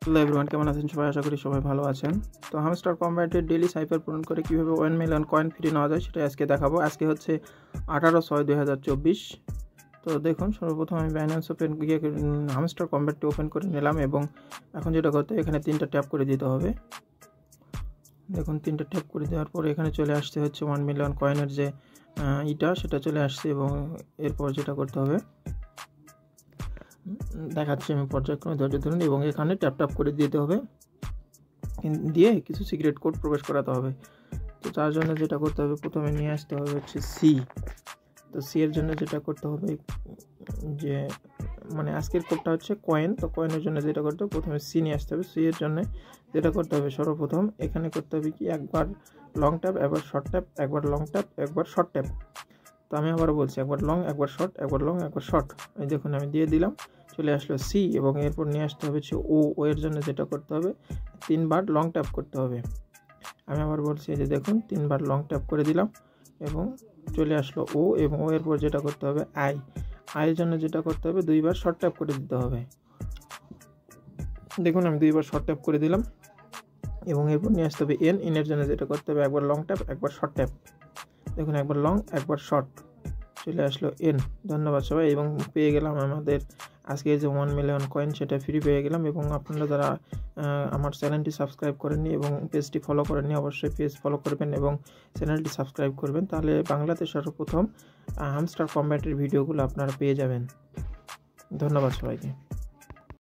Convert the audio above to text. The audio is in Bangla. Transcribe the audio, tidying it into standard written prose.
হ্যালো এভরিওয়ান, কেমন আছেন সবাই? আশা করি সবাই ভালো আছেন। তো হামস্টার কম্বাটের ডেইলি সাইফার পূরণ করে কীভাবে 1 মিলিয়ন কয়েন ফ্রি নেওয়া যায় সেটা আজকে দেখাবো। আজকে হচ্ছে 18/6/2024। তো দেখুন, সর্বপ্রথম আমি বাইন্যান্স ওপেন গিয়ে হামস্টার কম্বাটটি ওপেন করে নিলাম এবং এখন যেটা করতে হবে, এখানে 3টা ট্যাপ করে দিতে হবে। দেখুন, 3টা ট্যাপ করে দেওয়ার পরে এখানে চলে আসছে হচ্ছে 1 মিলিয়ন কয়েনের যে সেটা চলে আসছে এবং এরপর যেটা করতে হবে দেখাচ্ছি আমি পর্যায়ক্রমে, ধৈর্য ধরুন এবং এখানে ট্যাপ করে দিতে হবে, দিয়ে কিছু সিক্রেট কোড প্রবেশ করাতে হবে। তো তার জন্য যেটা করতে হবে, প্রথমে নিয়ে আসতে হবে হচ্ছে সি। তো সি এর জন্য যেটা করতে হবে যে মানে আজকের কোডটা হচ্ছে কয়েন, তো কয়েনের জন্য যেটা করতে হবে প্রথমে সি নিয়ে আসতে হবে। সি এর জন্য যেটা করতে হবে সর্বপ্রথম এখানে করতে হবে কি, একবার লং ট্যাপ, একবার শর্ট ট্যাপ, একবার লং ট্যাপ, একবার শর্ট ট্যাপ। তো আমি আবার বলছি, একবার লং, একবার শর্ট, একবার লং, একবার শর্ট। এই দেখুন আমি দিয়ে দিলাম, চলে আসলো সি এবং এরপর নিয়ে আসতে হবে হচ্ছে ও এর জন্য যেটা করতে হবে 3বার লং ট্যাপ করতে হবে। আমি আবার বলছি, যে দেখুন 3বার লং ট্যাপ করে দিলাম এবং চলে আসলো ও, এবং ও এরপর যেটা করতে হবে আইয়ের জন্য যেটা করতে হবে 2বার শর্ট ট্যাপ করে দিতে হবে। দেখুন আমি 2বার শর্ট ট্যাপ করে দিলাম এবং এরপর নিয়ে আসতে হবে এর জন্য যেটা করতে হবে একবার লং ট্যাপ, একবার শর্ট ট্যাপ। দেখুন একবার লং, একবার শর্ট, চলে আসলো এন। ধন্যবাদ সবাই, এবং পেয়ে গেলাম আমাদের আজকে যে 1 মিলিয়ন কয়েন, সেটা ফ্রি পেয়ে গেলাম। এবং আপনারা যারা আমার চ্যানেলটি সাবস্ক্রাইব করেননি এবং পেজটি ফলো করেননি, অবশ্যই পেজ ফলো করবেন এবং চ্যানেলটি সাবস্ক্রাইব করবেন, তাহলে বাংলাতে সর্বপ্রথম হামস্টার কম্ব্যাটের ভিডিওগুলো আপনারা পেয়ে যাবেন। ধন্যবাদ সবাইকে।